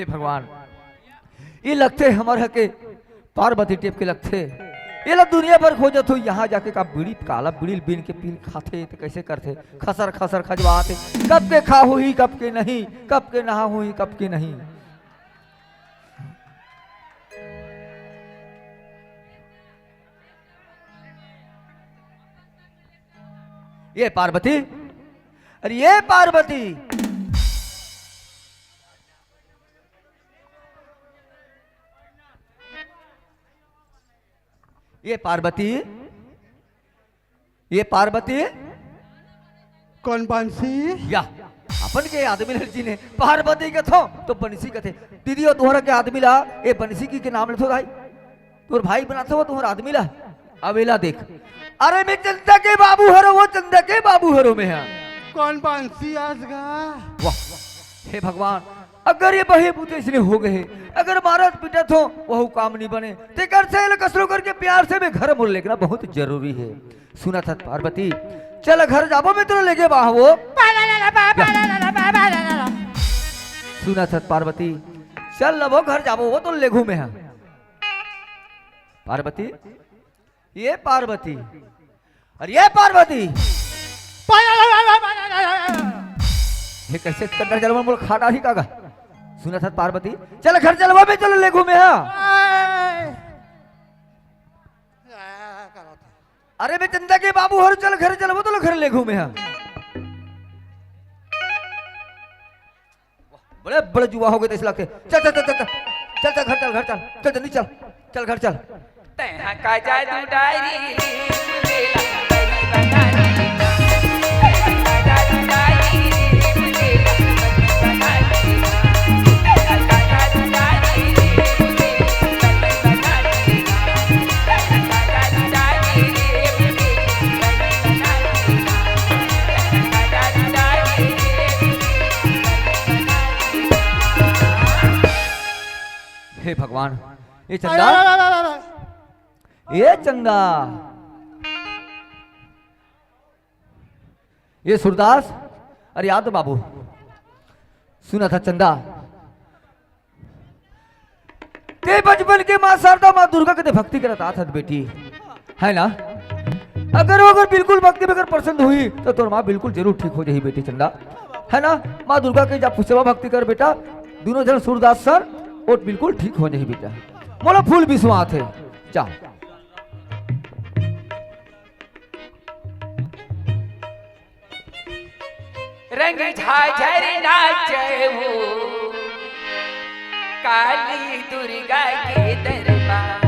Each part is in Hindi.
हे भगवान, ये लगते हमारे हके पार्वती टेप के लगते ये लोग दुनिया भर खोजत हो, यहाँ जाके का बीड़ी काला बीड़ी बीन के पीन खाते तो कैसे करते, खसर खसर खजवाते, कब के खा हुई कब के नहीं, कब के नहा हुई कब के नहीं। ये पार्वती, अरे ये पार्वती, ये पार्वती, ये पार्वती कौन बंसी? या अपन के आदमी जी ने पार्वती के थो तो बंसी के थे दीदी, और तुम्हारा के आदमी ला ये बंसी की के नाम ले थो भाई, तुर भाई बनाते हो तुम्हारा आदमी ला। अवेला देख, अरे मैं चंदा के बाबू हरो, वो चंदा के बाबू हरो में है। कौन बंसी आजगा? वाह हे भगवान, अगर ये बहे बूते इसलिए हो गए, अगर महाराज पिटा थो वह काम नहीं बने, ते कर से कसरो करके प्यार से मैं घर मुड़ लेना बहुत जरूरी है। सुना था पार्वती, चल घर जाबो मैं तो लेके बाह वो। सुना था पार्वती, चल लबो घर जाबो वो तो लेघू में है। पार्वती, ये पार्वती, अरे ये पार्वती, ये कैसे कंडर चल बोल खाटा ही कागा। सुना था पार्वती, चल घर चलवा में चलो ले घूमे। हाँ अरे मैं चंदा के बाबू हर चल घर चलवा तो घर ले घूमे। हाँ बड़े बड़े जुआ हो गए थे इस लगते। चल चल चल चल चल चल घर चल, घर चल, चल जल्दी चल, चल घर चल। का जादू डायरी हे भगवान, ये चंदा, ये चंदा, ये सूरदास, अरे याद बाबू, सुना था चंदा, ते बचपन के माँ शारदा माँ दुर्गा के भक्ति करता था बेटी, है ना? अगर वो अगर बिल्कुल भक्ति में अगर पसंद हुई तो तोर माँ बिल्कुल जरूर ठीक हो जाएगी बेटी चंदा, है ना? माँ दुर्गा के जब सेवा भक्ति कर बेटा, दोनों जन सूरदास सर और बिल्कुल ठीक हो जाएगी बेटा। मोला फूल विश्वास है, जा रंग झाझर नाचे हो काली दुर्गा के दरबार।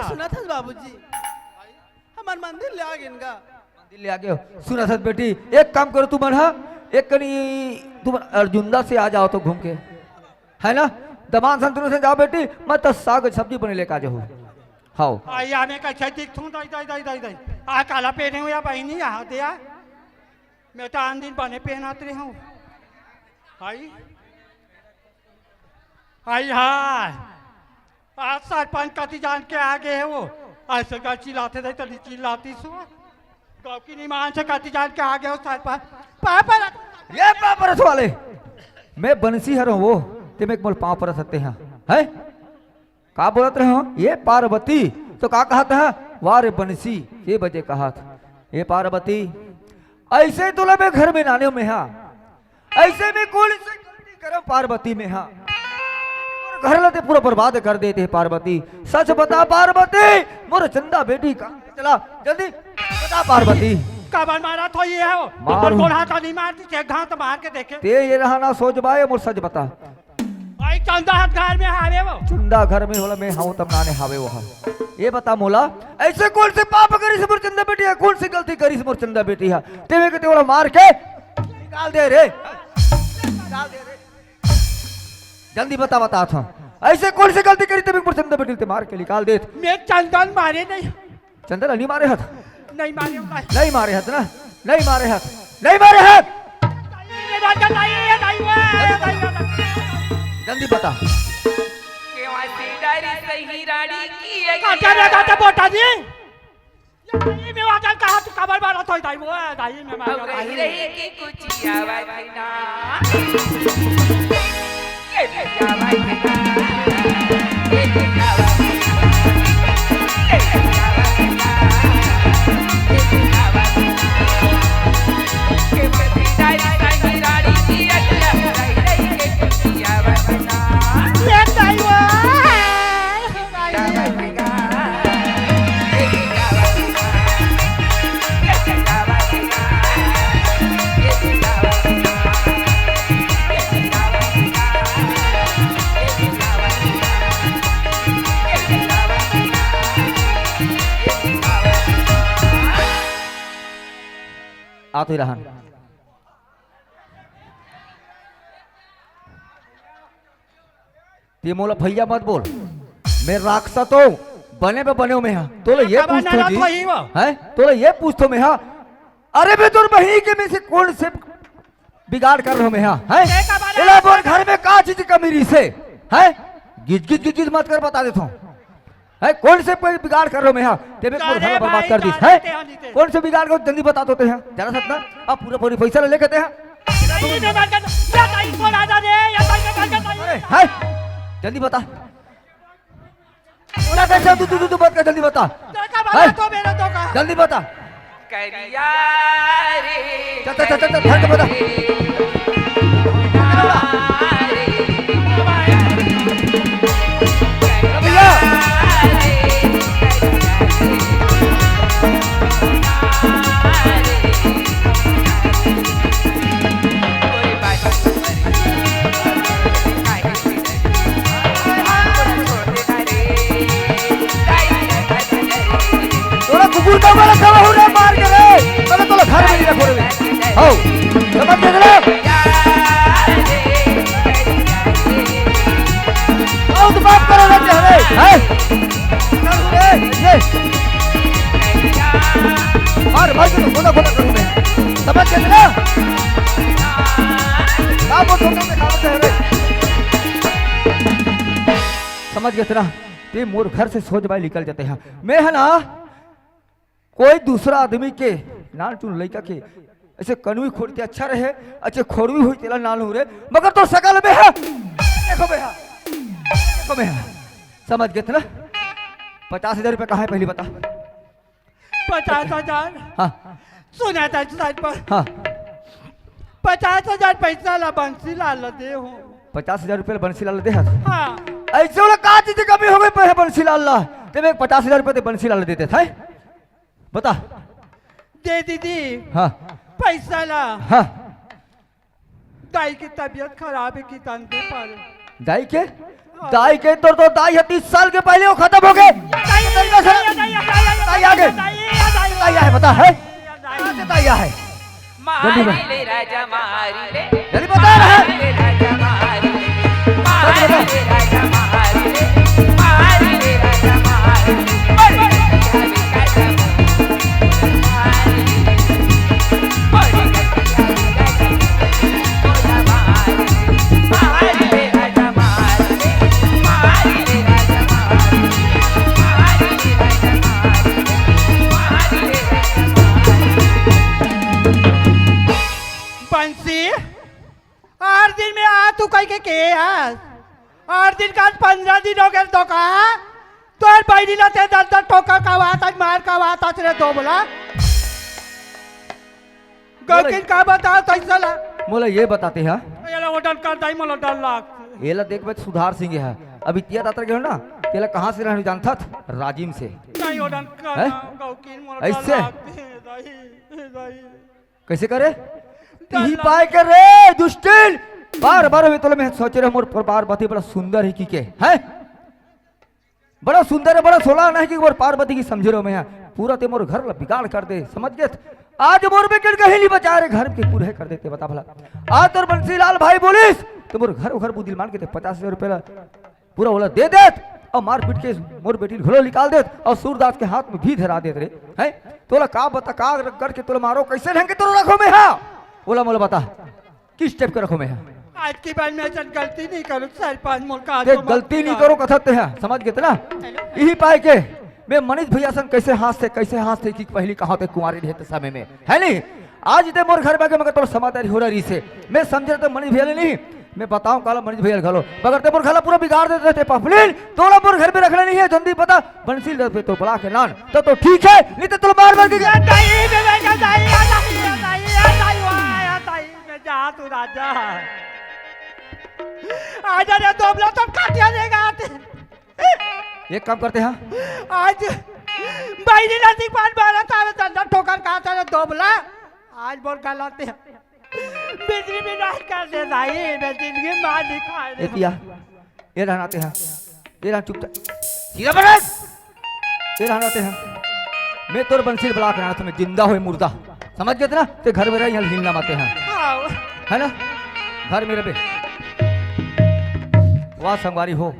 सुना था बाबूजी, हमारे मंदिर ले आ गए इनका, मंदिर ले आ गए हो। सुना था बेटी, एक काम करो तुम है, एक कनी तुम अर्जुंदा से आ जाओ तो घूम के, है ना? दमान संतुलन से जाओ बेटी, मैं तो साग सब्जी बने लेकर आ जाओ। हाँ आया मैं कैसे दिखूं? दाई दाई दाई दाई दाई आ काला पहने हुए बहनी यहाँ दे आ, मैं तो आन दिन बने पहनाते रहा हूँ। आई आई हाय, आज सरपंच कति जान के आ गए है वो, ऐसे का चिल्लाते थे तो चिल्लाती सो गाँव की निमान से कति जान के आ गए हो सरपंच। पापा ये पापरस वाले, मैं बंसी हर वो ते में बोल पाँव पर सकते हैं, है? का बोलत रहे हो? ये पार्वती तो का कहा था? वारे बंसी, ये बजे कहा था ये पार्वती, ऐसे तो लबे घर में नाने में हाँ, ऐसे में कौन से करो पार्वती में हाँ, घर लते पूरा बर्बाद कर देते हैं पार्वती। सच बता पार्वती, मोर चंदा बेटी का चला जल्दी बता पार्वती। कबन मारा तो ये है मारू। तो नहीं मारती, चेक घाव तो मार के देखे। ते ये रहा ना सोच बाए, मोर सच बता। आई चंदा हाथ घर में हावे वो चंदा घर में होला मैं हाउ तब नाने हावे वो ये बता मोला ऐसे कौन से पाप करी से मोर चंदा बेटी है कौन सी गलती करी से मोर चंदा बेटी है तेरे के तेरा मार के निकाल दे रे निकाल दे रे जल्दी बता बता था ऐसे कौन सी गलती करी तेरे मोर चंदा बेटी ते मार के निकाल दे मैं चंदन मारे नहीं चंदन नहीं मारे हाथ नहीं मारे नहीं मारे हाथ ना नहीं मारे हाथ नहीं मारे हाथ जल्दी बता केवा से डारी सही रानी की है काटा रे काटा बोटा जी ये मैं वाटल कहा तू खबर मारा तो दाई वो दाई में मारा अब रही रही की कुछ आवाज ना ये आवाज ना ये आवाज आते ही रहन ते मोला भैया मत बोल मैं राक्षस तो बने पे बने में हाँ तो ये पूछतो जी है तो ये पूछतो में हाँ अरे बे तोर बहिनी के में से कौन से बिगाड़ कर रहा मैं हाँ है इला बोल घर में का चीज कमीरी से है गिज गिज गिज मत कर बता देता हूँ है कौन से कोई बिगाड़ कर रहे हो मैं यहाँ तेरे को घर बर्बाद कर दी है कौन से बिगाड़ को जल्दी बता देते हैं जरा सतना अब पूरा पूरी पैसा ले लेते हैं है जल्दी बता पूरा कैसे तू बात कर जल्दी बता जल्दी बता करिया रे चल बता कुकुर का वाला सब हो रे मार के रे तने तो घर में नहीं रखो रे हो समझ गए रे आओ तो बात करो रे है ये मार भाई तो बोला करूं मैं समझ गए ना काम वो छोटे से काम से रे समझ गए ना ते मोर घर से सोच भाई निकल जाते हैं मैं है ना कोई दूसरा आदमी के नाल चुन लड़का के ऐसे कनुई खोड़ के अच्छा रहे अच्छे खोरवी हुई तेला नाल हो रे मगर तो सकल में है देखो में है समझ गए थे ना 50,000 रुपये कहाँ है पहली बता 50,000 हाँ सुना था साइड पर हाँ 50,000 पैसा ला बंसी लाल दे हो 50,000 रुपये बंसी लाल दे हाथ हाँ ऐसे वाला का चीज कमी हो गई बंसी लाल ला तेरे 50,000 रुपये बंसी लाल देते थे बता दे दीदी हाँ पैसा ला हाँ दाई की तबीयत खराब है कि तंदे पर दाई के तो दाई है 30 साल के पहले वो खत्म हो गए दाई आगे दाई है बता है दाई है मारी ले राजा मारी ले जल्दी बता रहा है ले राजा मारी ले मारी ले राजा मारी ले मारी ले राजा मारी ले बंसी 8 दिन में आ तू कह के आज 8 दिन का 15 दिन हो गए तो कहा तो बैठी लाते 10 टोका का बात आज मार का बात आज रे दो बोला गलकिन का बता तो चला मोला ये बताते हैं ये होटल कर दाई मोला डर लाग ये ला देख बे सुधार सिंह है अभी तिया दातर गयो ना तेला कहां से रहने जानता था राजिम से नहीं होटल कर हैं? गलकिन मोला ऐसे? दाई कैसे करे यही पाए कर रे दुष्टिन बार बार मैं तो मैं सोच रहा मोर पार्वती बड़ा सुंदर है कि के है बड़ा सुंदर है बड़ा सोला नहीं कि मोर पार्वती की समझ रहे हो मैं पूरा ते मोर घर बिगाड़ कर दे समझ गए आज मोर बेटे कहीं नहीं बचा रहे घर के पूरे कर देते बता भला आज तो बंसीलाल भाई बोलिस तो मोर घर बुदिल मान के ते 50,000 रुपया पूरा बोला दे देत और मार पीट के मोर बेटी घोड़ो निकाल देत और सूरदास के हाथ में भी धरा देत रे है तोला का बता का करके तोला मारो कैसे ढंग के तोला रखो मैं हाँ बोला मोला बता किस टाइप के रखो मैं आज की बार मैं जन गलती नहीं करूँ सरपंच मुल्का गलती नहीं करो कथते हैं समझ गए ना यही पाए के मैं मनीष भैया संग कैसे हाथ से कि पहली कहा थे कुंवारी रहते समय में है नहीं आज ते मोर घर बाके मगर तो समादारी हो रही से मैं समझ तो मनीष भैया नहीं मैं बताऊं काला मनीष भैया घलो मगर ते मोर घर पूरा बिगाड़ देते थे पफलिन तोला मोर घर में रखना नहीं है जल्दी पता बंसील पे तो बड़ा के नान तो ठीक है नहीं तो तुम मार के जा तू राजा आजा रे दोबला तो काटिया देगा एक काम करते हैं आज बाईनी नदी पान मारा था धंधा ठोकर खाता रे दोबला आज बोल गलत है बिजली भी नहीं कर दे भाई मैं जिंदगी मार नहीं खा ए पिया ये रहनाते हैं ये रह चुप सीधा बरस ये रहनाते हैं मैं तोर बंसील बड़ा के नाथ में जिंदा हुए मुर्दा समझ गए ना ते घर में रह यहाँ हिलना माते हैं है ना घर में रहे वाह संगवारी हो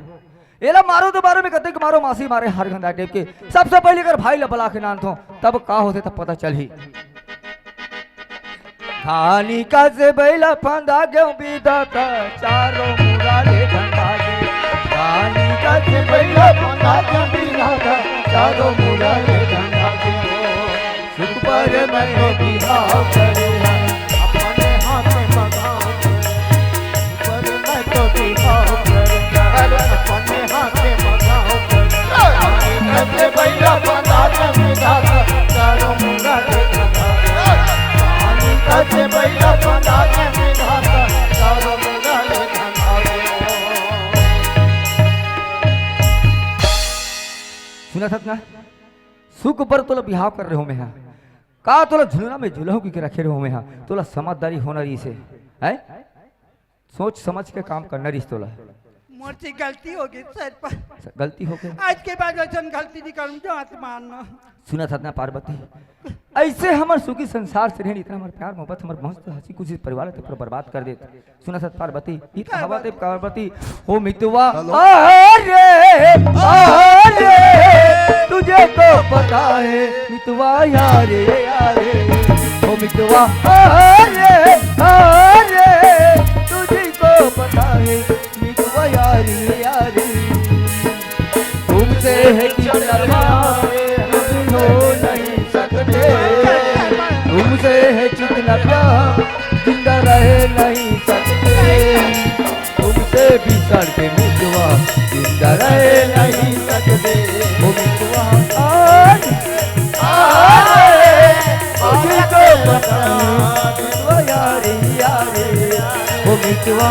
एला मारो तो बारो में कहते कि मारो मासी मारे हर गंदा टेप के सबसे पहले अगर भाई लबला के नाम थो तब का होते तब पता चल ही खानी का से बैला फंदा क्यों बीता चारों मुराले धंधा दे खानी का से बैला फंदा क्यों बीता चारों मुराले धंधा दे सुख पर मैं बिहाव करूंगा अपने हाथ में मगाऊं पर मैं तो बिहाव करूंगा अपने हाथ में मगाऊं करूंगा बैला फंदा क्यों बीता चारों मुराले धंधा दे बैला फंदा क्यों बीता चारों मुराले धंधा दे सुना था ना सुख पर तोला बिहाव कर रहे हो मैं का तोला झुलना में झुलहू की रखे रहो मैं तोला समझदारी होना रही से है सोच समझ के काम करना रही तोला मोर गलती होगी सरपंच गलती हो गई आज के बाद वचन गलती नहीं करूँ जो हाथ मानना सुना था ना पार्वती ऐसे हमारे सुखी संसार से रहनी इतना हमारे प्यार मोहब्बत हमारे मस्त हंसी खुशी परिवार ते पूरा बर्बाद कर देते सुना था पार्वती इतना हवा ते पार्वती हो मितवा अरे तुझे तो पता है मितवा यारे यारे हो मितवा अरे तुझे को पता है मितवा यारे यारे तुमसे है कि हो नहीं सकते तुमसे है कितना प्यार जिंदा रह नहीं सकते तुमसे भी सड़के मितवा जिंदा रह नहीं सकते वो मितवा मुझे तो पता मितवा यारे यारे वो मितवा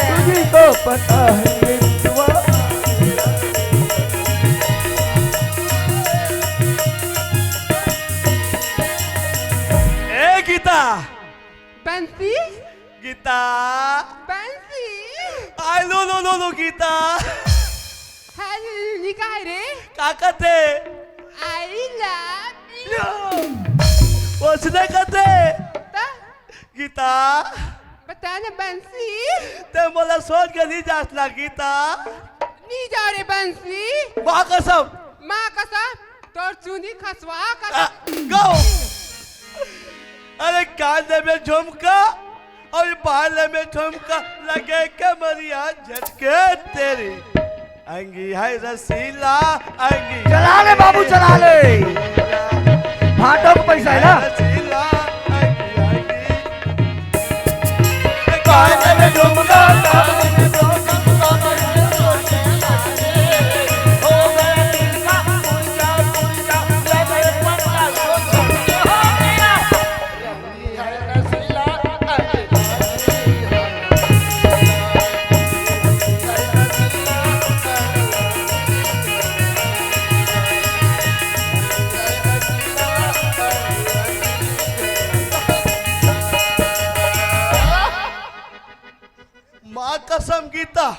तुझे तो पता है बंसी गीता बंसी आई लो गीता हेलो निकाय रे का कहते आई लव यू उसने कहते गीता बता ना बंसी ते मोला सोच के नहीं जासला गीता नहीं जा रे बंसी माँ कसम तोर चुनी खसवा कसम गो अरे कान में झुमका और बाल में झुमका लगे कमरिया झटके तेरी अंगी है रसीला अंगी चला ले बाबू चला ले भाटो को पैसा है ना रसीला अंगी कान में झुमका कसम गीता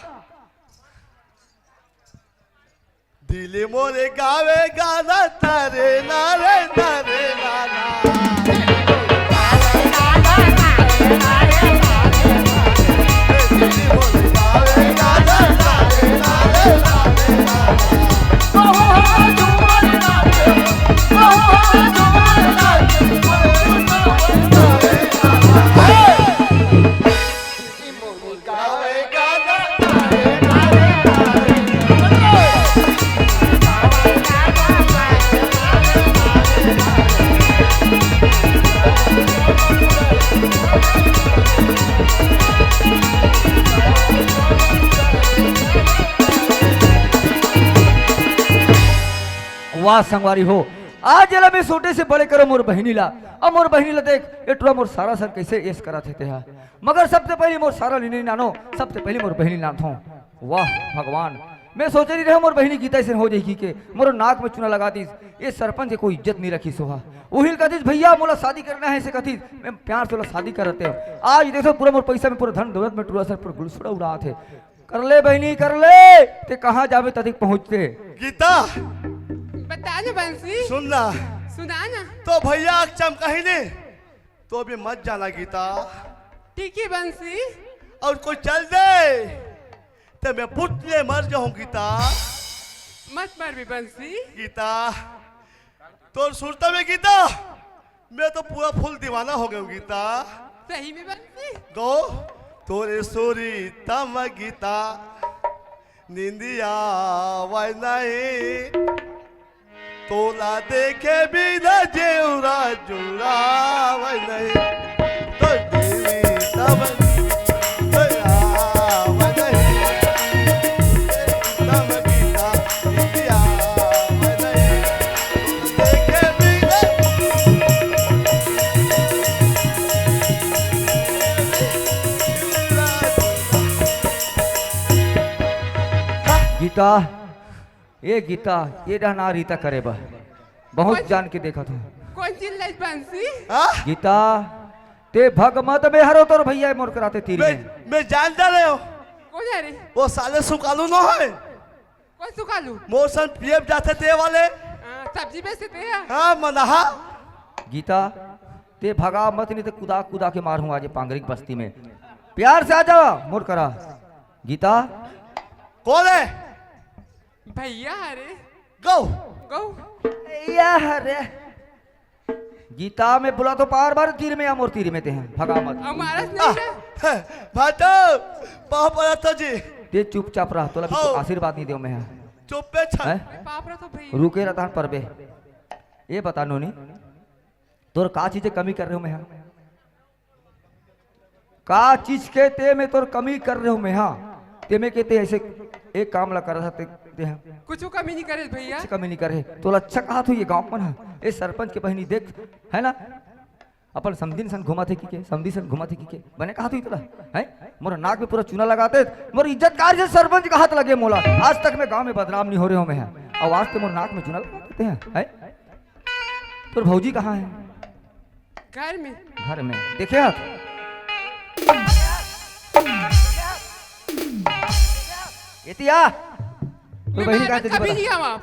दिले मोरे गावे गाना तारे नारे नारे नाना दिले मोरे गावे गाना तारे नारे नारे वाह संगवारी हो आज जला में छोटे से बड़े करो मोर बहिनी ला अब मोर बहिनी ला देख एटुआ मोर सारा सर कैसे ऐस करा थे हा मगर सबसे पहले मोर सारा लिनी नानो सबसे पहले मोर बहिनी नाथो वाह भगवान मैं सोच रही रहे मोर बहिनी गीता से हो जाएगी के मोर नाक में चूना लगा दी ये सरपंच के कोई इज्जत नहीं रखी सोहा उहिल कथी भैया मोला शादी करना है ऐसे कथी मैं प्यार से शादी करते हो आज देखो पूरा मोर पैसा में पूरा धन दौलत में टूरा सर पर गुलसुड़ा उड़ा थे कर ले बहनी कर ले ते कहाँ जावे तक पहुँचते गीता बता ना बंसी सुनना सुना ना तो भैया चमकाही ने तो भी मत जाना गीता ठीक है बंसी और कोई चल दे तो मैं पुतले मर जाऊं गीता मत मर भी बंसी गीता तो सुनता में गीता मैं तो पूरा फुल दीवाना हो गया हूँ गीता सही में बंसी गो तोरे सोरी तम गीता निंदिया वाई नहीं तोला देखे भी न जेवरा जुड़ा वाई नहीं तो देवी तम गीता वाई नहीं तम गीता निंदिया वाई नहीं देखे भी गीता ये रहना रीता करे बा बहुत जान के देखा था कौन चिल्लाई बंसी गीता ते भग मत में हरो तोर भैया मोर कराते तीर में मैं जानता रहे हो कौन है रे वो साले सुकालू न है कौन सुखालू मौसम पीएफ जाते थे वाले सब्जी बेचते हैं हाँ मनहा गीता ते भगा मत नहीं तो कुदा कुदा के मारूं आज पांगरिक बस्ती में प्यार से आ जाओ मोर करा गीता कौन है भैया अरे गो गौ यार गीता में बुला तो पार बार तीर में या मोर तीर में ते हैं भगा मत हमारा नहीं है भाटो पाह पड़ा था जी ते चुपचाप रह तोला भी हाँ। आशीर्वाद नहीं देव मैं चुप पे छा हैं पाप रहा तो भैया रुके रहता परबे ये बता नोनी तोर का चीजें कमी कर रहे हो मैं का चीज के ते में तोर कमी कर रहे हो मैं ते में कहते ऐसे एक काम ला कर सकते हैं कुछ कमी नहीं करे भैया कुछ कमी नहीं करे तो अच्छा कहा तो ये गांव में ये सरपंच के बहनी देख है ना अपन समदिन सन घुमा थे की समदी सन घुमा थे की बने कहा तो इतना है मोर नाक में पूरा चूना लगाते मोर इज्जतकार से सरपंच का हाथ लगे मोला आज तक मैं गांव में बदनाम नहीं हो रहे हो मैं और आज तो मोर नाक में चूना लगा देते हैं है तो भौजी कहाँ है घर में घर में देखे आप इतिया तो मैं बहनी मारबेत कहाँ कभी थे नहीं आवा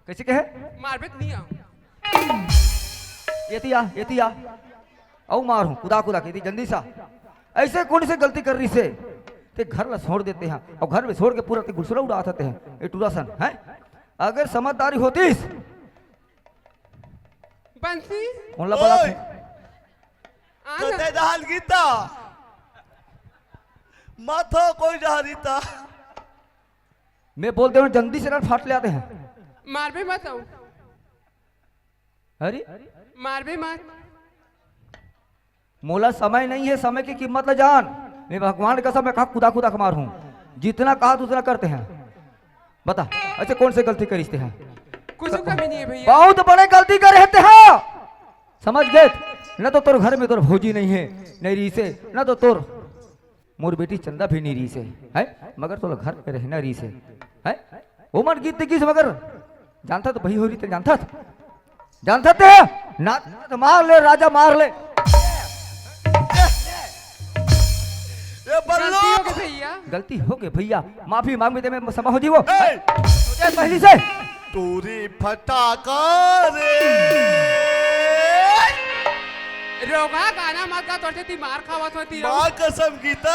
कैसे कहे मारबेत नहीं आवा एतिया औ मार हूँ कुदा कुदा के जल्दी सा ऐसे कौन से गलती कर रही से ते घर ला छोड़ देते हैं और घर में छोड़ के पूरा ते गुस्सा उड़ा देते हैं ये टूरा सन है अगर समझदारी होतीस बंसी कौन ला बड़ा ओए। कते दहाल गीता माथो कोई जहरीता मैं बोलते हूँ जल्दी से ना फाट ले आते हैं मारबे मत आओ अरे मारबे मत मोला समय नहीं है समय की कीमत न जान मैं भगवान का समय कहा खुदा खुदा कमार हूँ जितना कहा उतना करते हैं बता अच्छा कौन से गलती करीते हैं कुछ कमी नहीं है भैया बहुत बड़े गलती कर रहते हैं समझ गए न तो तोर घर में तोर भौजी नहीं है नहीं री से न तो तोर मोर बेटी चंदा भी नहीं री से है मगर तो घर में रहना री से है उमर गीत किस मगर जानता तो भई हो रही थे जानता थे ना तो मार ले राजा मार ले ये बल्लू गई भैया। गलती हो गई भैया, माफी मांग में मैं समा हो जी वो ए, पहली से तूरी फटाका रे रोगा गाना मत गा, तोड़ते थी मार खावत होती है। माँ कसम गीता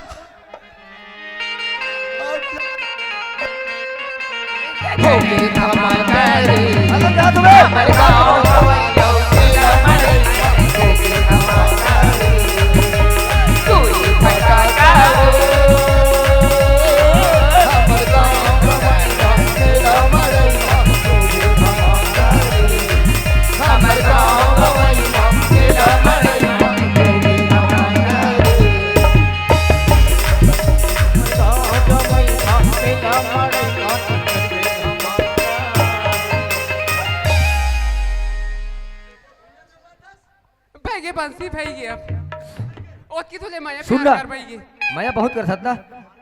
अगर क्या तुम्हें भैगे बंसी भैगे अब ओ की तो ले माया सुन प्यार ना कर भैगे। मैं बहुत कर सकता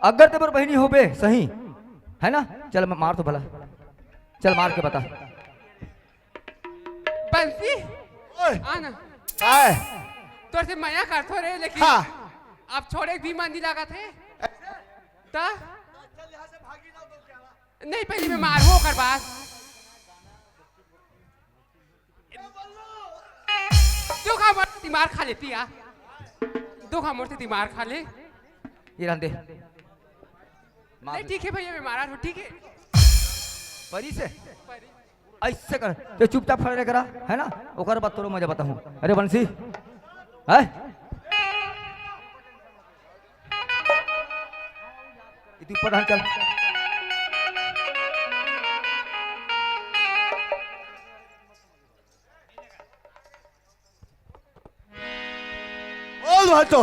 अगर तेरे बहनी हो बे सही है ना। चल मैं मार तो भला, चल मार के बता। बंसी ओए आना आए तोर से माया करतो रे, लेकिन हाँ अब छोड़े भी मंदी लगा थे ता नहीं पहले मैं मारू कर बात दो खा मोर दिमाग खा लेती आ, दो खा मोर से दिमाग खा ले। ये रहने दे नहीं ठीक है भैया, मैं मारा हूँ ठीक है। परी से ऐसे कर तो चुपचाप खड़े करा है ना, ओकर बात तोरो मजा बताऊं। अरे बंसी है तू ऊपर ढाल चल। बोल भाई तो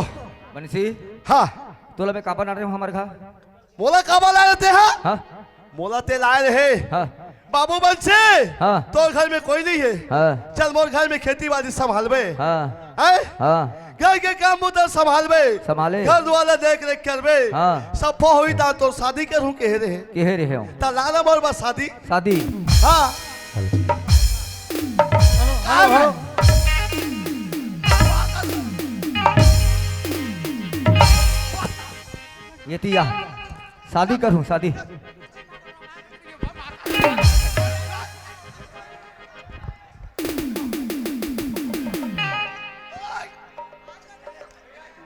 बंसी हाँ तोला मैं कापा नाट रहे हूँ हमारे घर। मोला काबा लाए रहते हैं हाँ मोला ते लाए रहे हाँ बाबू बंसी हाँ तो घर में कोई नहीं है। हाँ चल मोर घर में खेती बाड़ी संभालबे हाँ हैं? हाँ घर के काम उधर संभालबे, संभाले घर वाला देख रेख करबे। हाँ। सब हुई ता तो शादी करूं कह रहे कह रहे हो ता लाना मोर बस शादी। शादी। हाँ ये तिया शादी करूं शादी।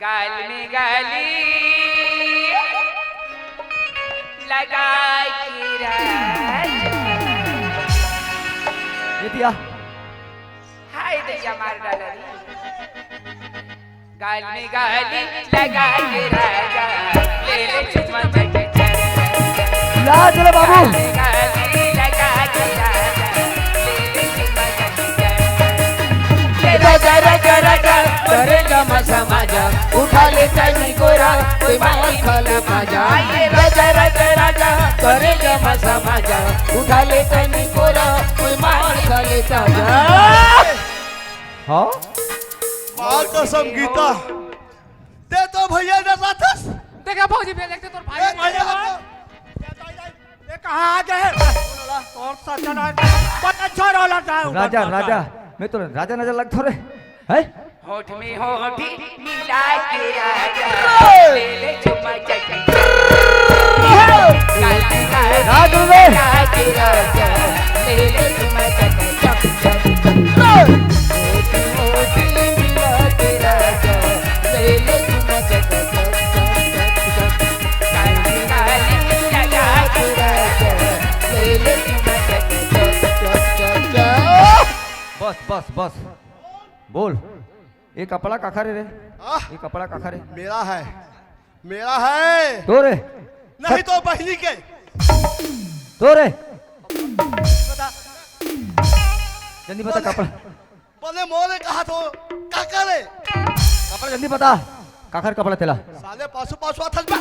गाल में गाली लगा के राजा ये तिया हाय दैया मार डाला रे। गाल में गाली लगा के राजा ले ले चुम्मा चटे चटे ला चलो बाबू गाली लगा के राजा ले ले चुम्मा चटे चटे राजा राजा राजा करेगा मजा मजा उठा ले चाइनी गोरा कोई मार खा ले मजा। राजा राजा राजा करेगा मजा मजा उठा ले चाइनी गोरा कोई मार खा ले मजा। हाँ माँ कसम गीता ते तो भैया ने रातस देखा भौजी भी लगते तोर भाई ये कहाँ आ गए और सजना पता छोड़ वाला था राजा राजा मैं तो राजा नजर लग थोड़े है। होठ में होठ मिला के राजा ले ले चुम्मा चटी राजू रे के राजा ले ले चुम्मा चटी चप चप होठ मिला के राजा ले ले चुम्मा चटी लगा के राजा ले ले चुम्मा चटी बस बस बस बोल। ये कपड़ा काखा रे आह, ये कपड़ा काखा रे मेरा है तो रे नहीं तो बहनी के तो रे जल्दी बता कपड़ा बोले मोरे कहा तो क्या करे कपड़ा जल्दी बता काखर कपड़ा तेला साले पासु पासु अथल बा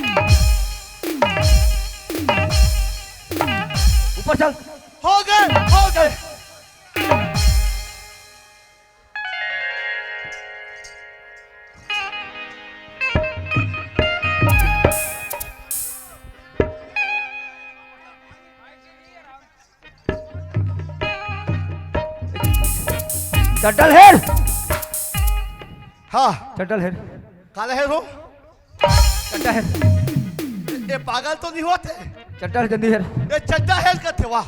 ऊपर चल। हो गए चटल हेर हाँ चटल हेर काले है रो चट्टा हेर ये पागल तो नहीं होते चड्डा है जल्दी है ये चड्डा है करते वाह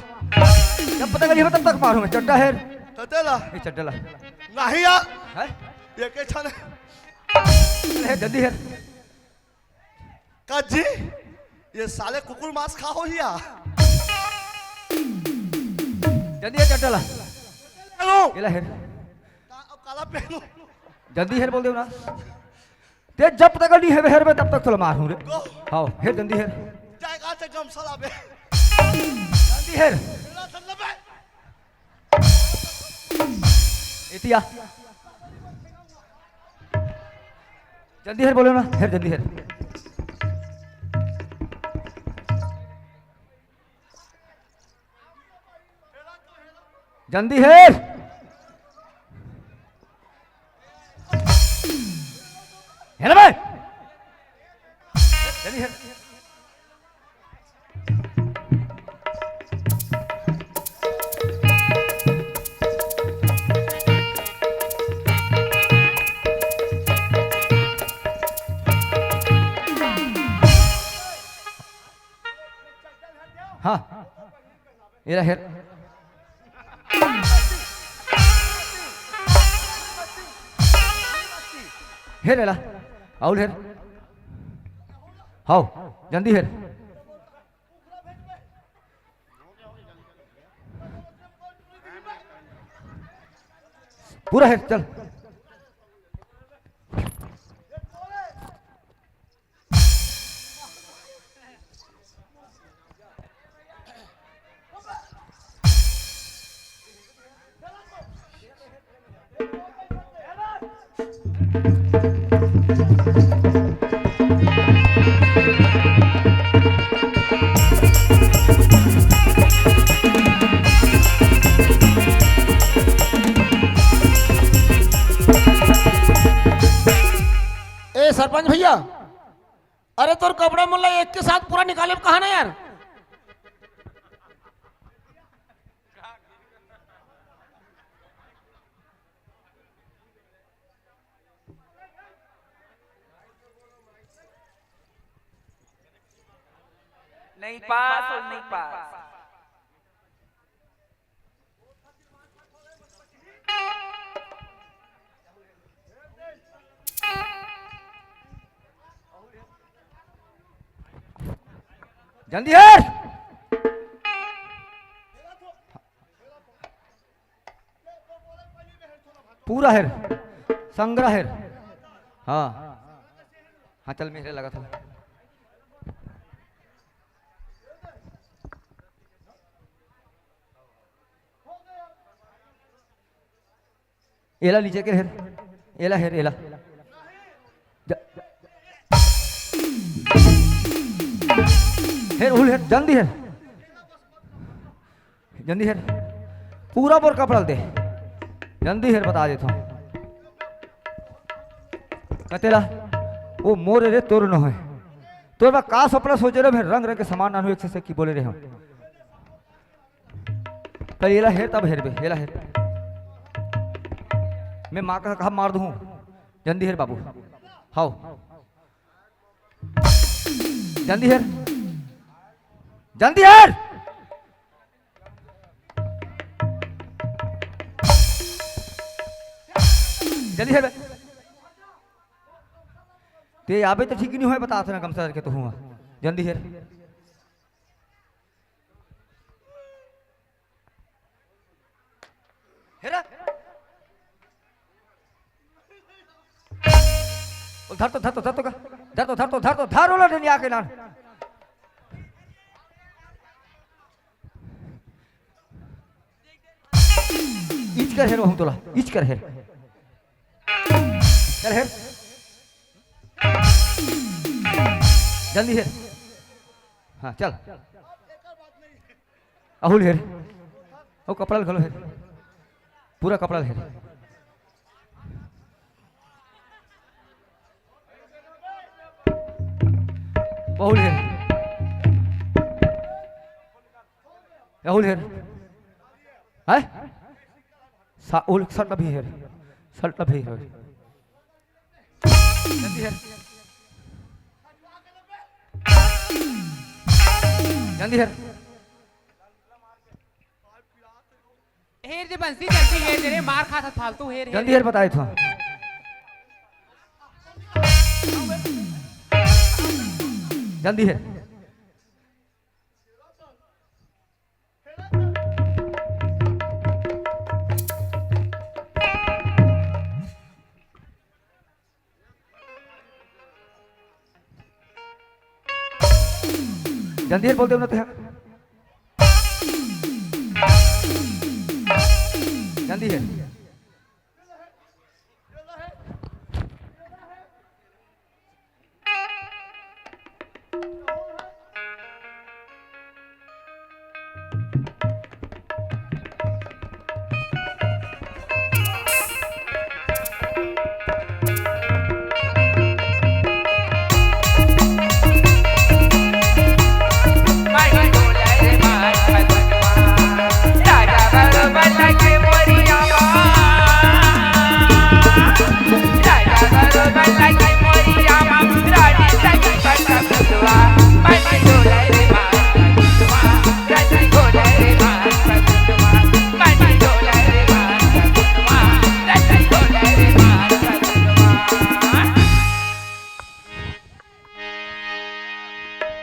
जब पता करिए तब तक मारूंगा चड्डा है तो तेला ये चड्डा ला नहीं यार है ये के छने है जल्दी है काजी ये साले कुकुर मांस खा हो लिया जल्दी है चड्डा ला हेलो ये ला है काला पहनो जल्दी है बोल दो ना ते जब तक नहीं है हेर में तब तक चलो मारूं रे हां है जल्दी है जाएगा से गम सला बे जल्दी है ला सन बे इतिया जल्दी है बोलो ना है जल्दी है जल्दी है है ना भाई जल्दी है हाँ ये रहा है हेर एला आउल हेर हाउ जल्दी हेर पूरा हेर चल ए सरपंच भैया, अरे तोर कपड़ा मुल्ला एक के साथ पूरा निकाले कहा ना यार। नहीं पास और नहीं पास। जल्दी है पूरा है संग्रह है। हाँ हाँ चल मेरे लगा था एला लीजिए के हेर एला हेर एला हेर उल हेर जल्दी हेर जल्दी हेर पूरा बोर कपड़ा दे जल्दी हेर बता देता हूँ कतेला वो मोर रे तोर न है तोर बा का सपना सोचे रे मैं रंग रंग के सामान नानू एक से की बोले रहे हम पर एला हेर तब हेर बे एला हेर मैं माँ का कहा मार दूं जल्दी हेर बाबू हाओ जल्दी हेर जल्दी हेर जल्दी हेर ते आबे तो ठीक नहीं हुआ बता ना कम से के तो हुआ जल्दी हेर हेरा धर तो धर तो धर तो धर तो धर तो धर तो धर वाला नहीं आके ना इच कर हेर हम तोला इच कर हेर चल हेर जल्दी हेर हाँ चल अहुल हेर ओ कपड़ा घलो हेर पूरा कपड़ा हेर बहुल हेर राहुल हेर है साउल सल्ट भी हेर सल्ट भी हेर जल्दी हेर जल्दी हेर हेर दे बंसी जल्दी हेर दे रे मार खाता फालतू हेर जल्दी हेर बताए था जल्दी हेर जल्दी हेर बोलते हो ना तो जल्दी हेर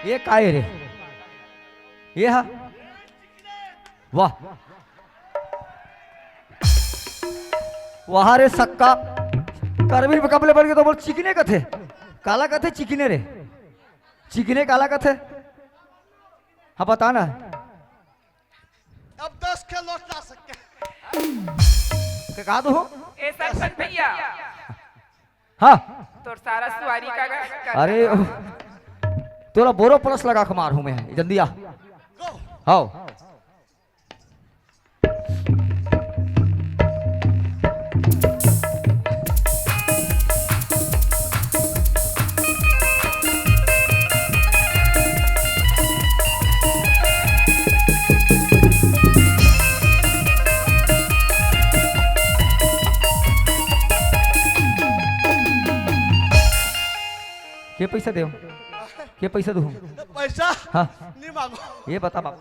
ये काय रे ये हा वाह वहां रे सक्का करबीर पे कपले पड़ के तो बोल चिकने का थे काला का थे चिकने रे चिकने काला का थे हाँ बता ना अब 10 के लौट ला सकते कहा तो हो ए सरपंच भैया हाँ तो सारा सवारी का अरे तोरा बोरो प्लस लगा के मारू मैं जल्दी आ आओ के पैसा दे के पैसा दू पैसा हाँ नहीं मांगो ये बता बाप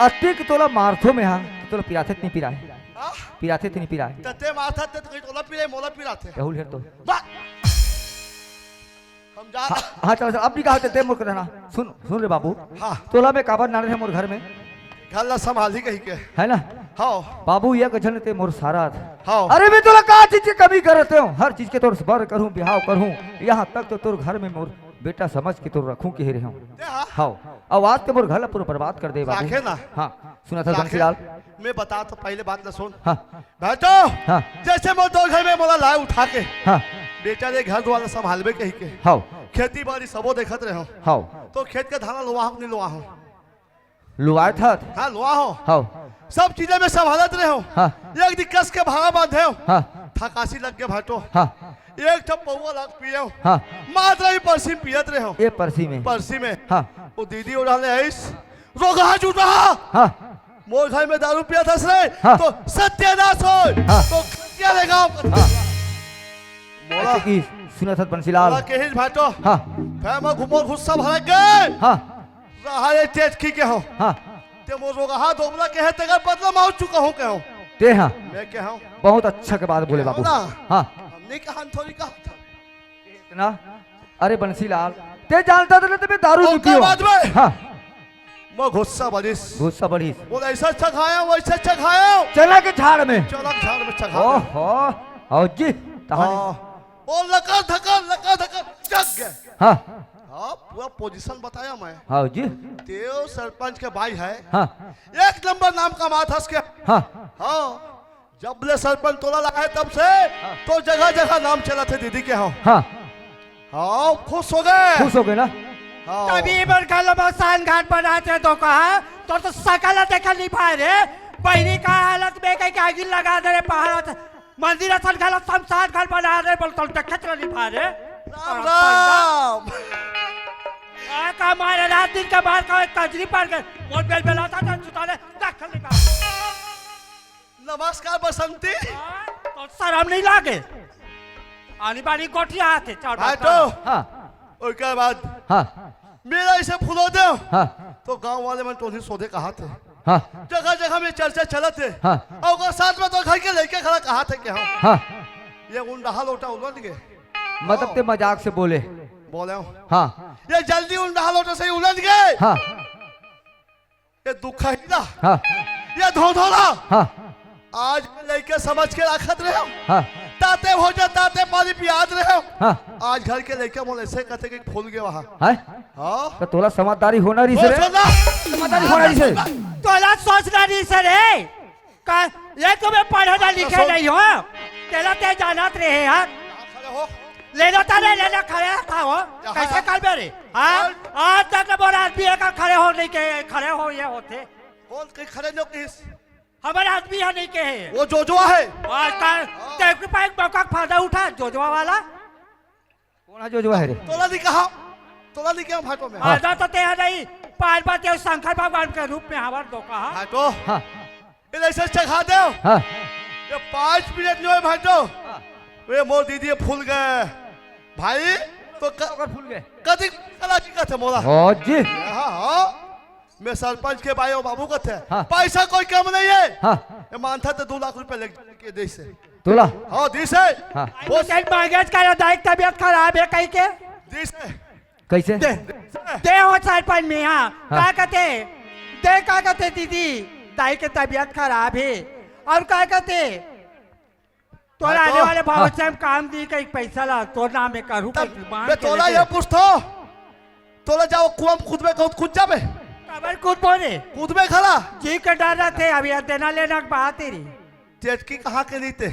अतिक तोला मारथो में हाँ तोला पिराथे नहीं पिरा है हाँ? पिराथे नहीं पिरा है तते माथा ते तो कहीं टोला पीरे मोला पीराते राहुल हेर तो बा हम जा हाँ चल चल अब भी कहा ते मोर रहना सुन सुन रे बाबू हाँ तोला में काबर नारे है मोर घर में घर ला संभाली कहीं के है ना हाँ बाबू ये गजन ते मोर सारा हाँ अरे मैं तोला का चीज की कमी करते हूँ हर चीज के तोर बर करूँ बिहाव करूँ यहाँ तक तो तोर घर में मोर बेटा समझ के तोर रखूं के रहे हूँ हाँ आवाज के मोर घर पूरा बर्बाद कर दे बाबू राखे ना हाँ सुना था बंसीलाल मैं बता तो पहले बात न सुन हाँ बैठो हाँ जैसे मैं दो घर में मोला लाए उठा के हाँ बेटा ने घर द्वारा संभालबे कहीं के हाँ खेती बाड़ी सबो देखत रहे हो हाँ तो खेत के धाना लुआ नहीं लुआ हो लुआए था हाँ लुआ हो हाँ सब चीजें में संभालत रहे हो हाँ एक दिक्कत के भागा बांधे हो हाँ थकासी लग के भाटो हाँ एक ठप पौवा लाग पिए हो हाँ मात्र ही परसी पियत रहे हो ये परसी में परसी में हाँ वो दीदी उड़ाले ऐस रोगा जुटा हाँ मोर घर में दारू पिया था रे हाँ। तो सत्यानाश हो हाँ। तो क्या लेगा हाँ मोला ऐसे की सुना था बंसीलाल मोला के हिज भाटो हाँ फिर मैं घुमो गुस्सा भर गए हाँ रहा तेज की के हो हाँ ते मोर रोगा हाथ दोबला के है तेगर बदला मार चुका हूं के हो ते हाँ मैं के हूं बहुत अच्छा के बात बोले बाबू ना। हाँ हमने कहा थोड़ी कहा था इतना अरे बंसीलाल ते जानता था ना तुम्हें दारू नहीं ओकर पियो बाद में हाँ मैं गुस्सा बलिस गुस्सा बड़ी बोल ऐसा अच्छा खाया वैसा अच्छा खाया चला के झाड़ में चला झाड़ में चखा ओहो आओ जी तहाने ओ लका धका जग गए हाँ हाँ पूरा पोजीशन बताया मैं आओ जी तेव सरपंच के भाई है हाँ एक नंबर नाम का माथस के हाँ हाँ जब ले सरपंच तोला लगा है तब से तो जगह जगह नाम चला थे दीदी के हाँ हाँ हाँ खुश हो गए खुश हो गए ना हाँ तभी बरकालो मसान घाट बनाते तो कहा तो सकल देखा नहीं पाए रे बहनी का हालत में कहीं आगे लगा दे रे पहाड़ मंदिर असल घाट शमशान घाट बना रहे बोल तो देखे चला नहीं पाए रे राम राम का मारे रात दिन का बाहर का कजरी पार कर मोट बेल बेलाता था सुताले देख नहीं पाए नमस्कार बसंती तो शर्म नहीं लागे आनी बानी गोटिया आते भाई तो हाँ उसके बाद हाँ मेरा इसे फुलो दे हाँ तो गांव वाले में टोनी सौदे कहा थे हाँ जगह जगह में चर्चा चला थे हाँ और साथ में तो घर के लेके खड़ा कहा थे कि हाँ हाँ ये उंडा लोटा उलट गए मतलब ते मजाक से बोले। बोले हूँ हाँ ये जल्दी उंडा लोटा से उलट गए हाँ ये दुखा ही हाँ ये धोधोला हाँ आज लेके समझ के रखत रहे हो हाँ ताते हो जा ताते पानी पियाद रहे हो हाँ आज घर के लेके बोले ऐसे कहते कि फूल गए वहाँ है हाँ तो तोला समझदारी होना रही से रे, समझदारी होना रही से। तोला सोचना नहीं सर है का ये तुम्हें पढ़ना लिखे नहीं हो तेरा ते जानत रहे यार खड़े हो लेना था नहीं लेना खड़े था हो कैसे कर बेरे हाँ आज तक बड़ा आदमी का खड़े हो नहीं के खड़े हो ये होते कौन कहीं खड़े जो किस हमारे आदमी है नहीं के है वो जोजुआ है आज का तेरे पास मौका फायदा उठा जोजवा वाला कौन है जो है रे? तोला नहीं कहा तोला नहीं क्या भाटो में आजा तो ते नहीं पार्वती शंकर भगवान के रूप में हमार दो कहा भाटो हाँ ये ऐसे चखा दो हाँ ये 5 मिनट जो है भाटो वे मोर दीदी फूल गए भाई तो अगर फूल गए कदी कला की कथे मोला ओ जी हाँ हाँ मैं सरपंच के भाई और बाबू का थे हाँ। पैसा कोई कम नहीं है हाँ ये मानता तो 2 लाख रुपए लेके दे से तोला हाँ दी से हाँ वो सेठ मांगेज का दायित्व तबियत खराब है कहीं के दी से कैसे दे हो सरपंच में हाँ क्या कहते दे क्या कहते दीदी दाई की तबियत खराब है और क्या कहते तो हाँ, आने तो- वाले भाव से हम काम दी कहीं पैसा ला तो नाम में करूँ मैं तोला ये पूछतो तोला जाओ कुआं खुद में खुद जाबे खबर कूद बोले खुद में खड़ा जी के डर रहे थे अभी देना लेना की बात तेरी चेटकी कहाँ के नीते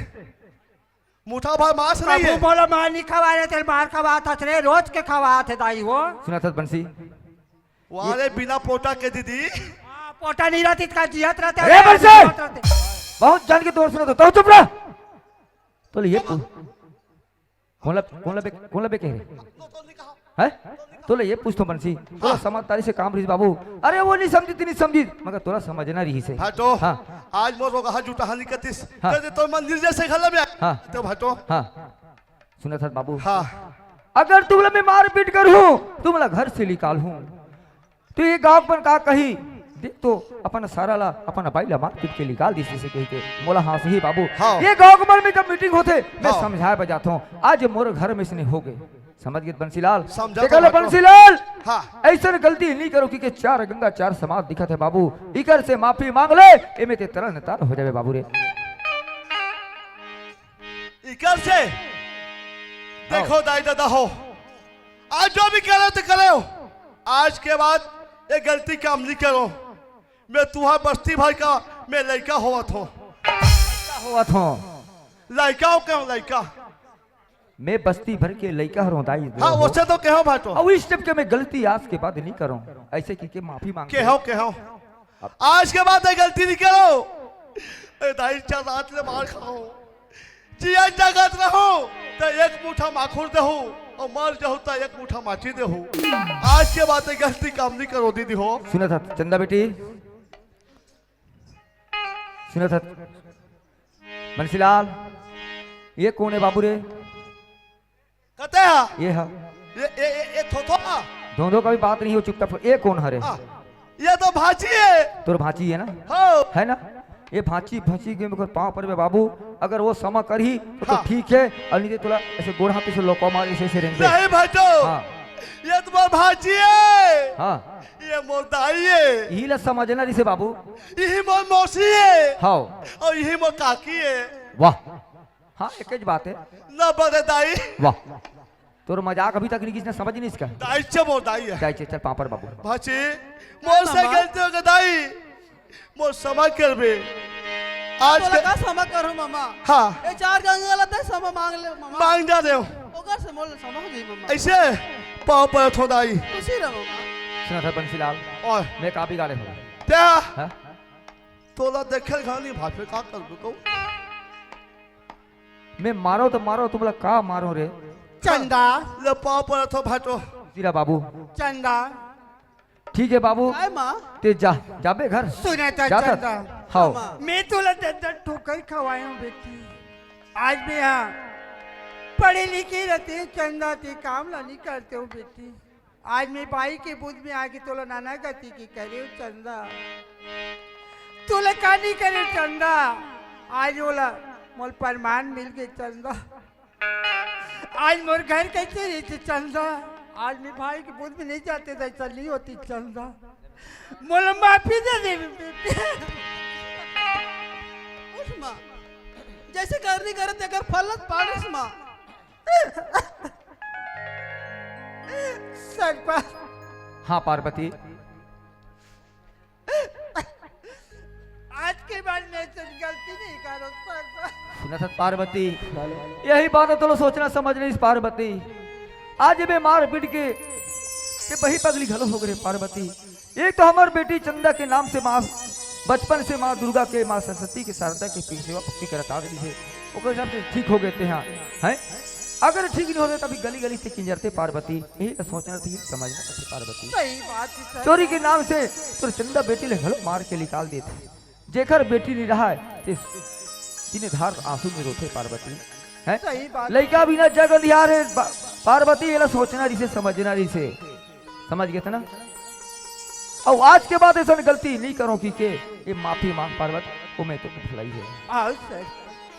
मुठा भर मांस नहीं बाबू है बोलो मार नहीं खवा रहे थे मार खवा था रे रोज के खवा थे दाई वो सुना था बंसी वाले बिना पोटा के दीदी पोटा नहीं रहती का जियत रहते अरे बरसे! बहुत जान के तोड़ सुना तो चुप रहा तो ये कौन लबे कह रहे है तो ये पूछ तो बंसी थोड़ा समझदारी से काम रही बाबू अरे वो नहीं समझी नहीं समझी मगर थोड़ा समझना रही से भाटो हाँ आज मोर रोगा जूटा हानि कतिस हाँ। कहते तो मंदिर जैसे खला में हाँ। तो भाटो हाँ सुना था बाबू हाँ अगर तुमला मैं मार पीट कर हूँ तुमला घर से निकाल हूँ तो ये गाँव पर का कही देख तो अपन सारा ला अपन भाई ला मार पीट के निकाल दी से कही के मोला हाँ सही बाबू हाँ। ये गाँव में जब मीटिंग होते मैं हाँ। समझाए बजाता हूँ आज मोर घर में इसने हो गए समझ गए बंसीलाल समझा देखा तो लो बाटो। बंसीलाल हाँ। ऐसा गलती नहीं करो कि 4 गंगा 4 समाज दिखा थे बाबू इकर से माफी मांग ले एमे ते तरह नतार हो जावे बाबू रे इकर से देखो दाई दादा हो आज जो भी करो तो करो आज के बाद ये गलती काम नहीं करो मैं तुम्हार बस्ती भाई का मैं लड़का हुआ था हुआ था लड़का हो क्यों लड़का मैं बस्ती भर के लड़का रोदाई हाँ उससे तो कहो भाटो और इस टाइप के मैं गलती आज के बाद नहीं करूं ऐसे की के माफी मांग कहो आज के बाद ये गलती नहीं करो दाई चार रात ले मार खाओ जिया जगत रहो तो एक मुठा माखुर दे हो और मर जाओ तो एक मुठा माटी दे हो आज के बाद ये गलती काम नहीं करो दीदी हो सुना था चंदा बेटी सुना था बंसीलाल ये कौन है बाबू रे कहते हैं ये है ये थोथो दोनों का भी बात नहीं हो चुपचाप ये कौन है रे ये तो भाजी है तोर भाची है ना हो है ना ये भाची भाची के मगर पाँव पर में बाबू अगर वो समा कर ही तो हाँ। ठीक है और नहीं तो थोड़ा ऐसे गोड़ हाथ से लोको मार ऐसे रहेंगे नहीं भाटो हाँ ये तुम्हारा भाजी है हाँ ये मोर दाई है यही ला समझना रही से बाबू यही मोर मौसी है हाँ और यही मोर काकी है वाह हाँ एक ही बात है ना बड़े दाई वाह तोर मजाक अभी तक नहीं किसने समझ नहीं इसका दाई से मोर दाई है चाहे चल पापड़ बाबू भाजी मोर से गलती हो गई दाई मोर समझ कर बे आज तोला के का समा करू मामा हाँ ए 4 गंगा लते समा मांग ले मामा मांग जा दे ओकर से मोल समा हो गई मामा ऐसे पाँव पर थो दाई खुशी रहो मामा सुना था बंसीलाल और मैं काफी गाड़े हो क्या हाँ? तोला देखे खानी भापे का कर दो मैं मारो तो मारो तुम लोग का मारो रे चंदा ले पाँव पर थो भाटो जीरा बाबू चंदा ठीक है बाबू काय मां ते जा जाबे घर सुने तो जा चंदा हाँ मैं तुला दर्द ठोकर खवाई हूँ बेटी आज भी यहाँ पढ़ी लिखी रहती चंदा ते काम ला नहीं करते हो बेटी आज मैं भाई के बुद्ध में आके तोला नाना गति की करे चंदा तोला कानी करे चंदा आज बोला मोल प्रमाण मिल गए चंदा आज मोर घर कैसे रहते चंदा आज मैं भाई के बुद्ध में नहीं जाते तो ऐसा नहीं होती चंदा मोल माफी दे दे उठ माँ जैसे करनी करते अगर फलत पाड़स माँ सरपंच हाँ पार्वती, आज के बाद मैं तो गलती नहीं करो सरपंच। सुना था पार्वती, यही बात है तो सोचना समझ रही पार्वती। आज बे मार पीट के बही पगली घलो हो गए पार्वती। एक तो हमार बेटी चंदा के नाम से माँ बचपन से माँ दुर्गा के माँ सरस्वती के शारदा के सेवा भक्ति करता रही है, ओकर हिसाब से ठीक हो गए थे। हाँ हैं अगर ठीक नहीं होते तभी गली गली से किंजरते पार्वती। यही तो सोचना थी समझना थी पार्वती। सही बात है सर। चोरी के नाम से तो चंदा बेटी ले घलो मार के निकाल देते, जेकर बेटी नहीं रहा है जिन्हें धार आंसू में रोते पार्वती है। सही बात। लड़का बिना जगह दिहार है पार्वती, ये सोचना रही से समझना रही से समझ गए थे ना। और आज के बाद ऐसा गलती नहीं करो कि के ये माफी मांग पार्वती, वो मैं तो भलाई है। आओ सर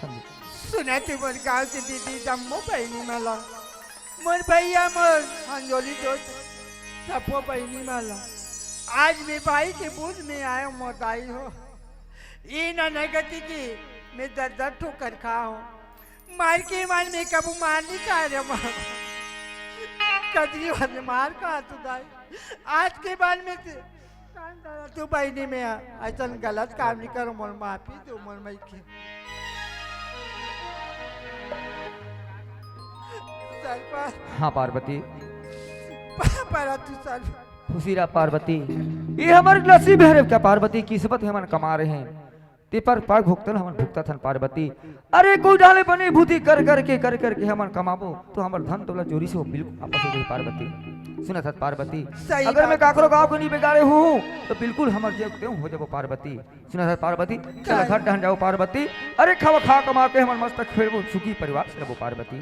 समझे सुना तू मोर गाँव के दीदी जम्मो बहनी मला मोर भैया मोर अंजोली दोस्त सबो बहनी मला आज मैं भाई के बूझ में आया मोदाई हो ये नगति की मैं दर दर ठोकर खा हूँ मार के मान में कबू मार नहीं खा रहे मार कदरी वाले मार का तू दाई आज के बाद में तू बहनी में ऐसा गलत काम नहीं करो मोर माफी दो मोर मई के हाँ पार्वती पर तू सर खुशीरा पार्वती, ये हमारे नसीब है क्या पार्वती, किस्मत है हम कमा रहे हैं ते पर पाग भुगतन हम भुगता थन पार्वती। अरे कोई डाले बनी भूति कर करके हम कमाबो तो हमार धन दौलत चोरी से वो बिल्कुल आपस हो गई पार्वती। सुना था पार्वती, अगर मैं काकरो गाँव को नहीं बिगाड़े हूँ तो बिल्कुल हमारे जेब क्यों हो जाओ पार्वती। सुना था पार्वती, चल घर टहन जाओ पार्वती। अरे खावा खा कमा के हमारे मस्त खेलबो सुखी परिवार से रहो पार्वती।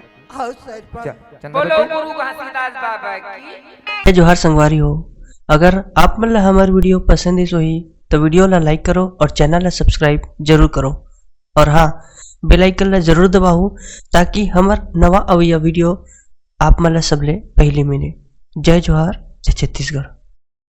बोलो गुरु घासीदास बाबा की। जोहार संगवारी हो, अगर आप मन ला हमार वीडियो पसंद है सोही तो वीडियो ला लाइक करो और चैनल ला सब्सक्राइब जरूर करो। और हाँ बेल आइकन ला जरूर दबाओ ताकि हमार नवा अवैया वीडियो आप मन ला सबले पहले मिले। जय जोहार, जय छत्तीसगढ़।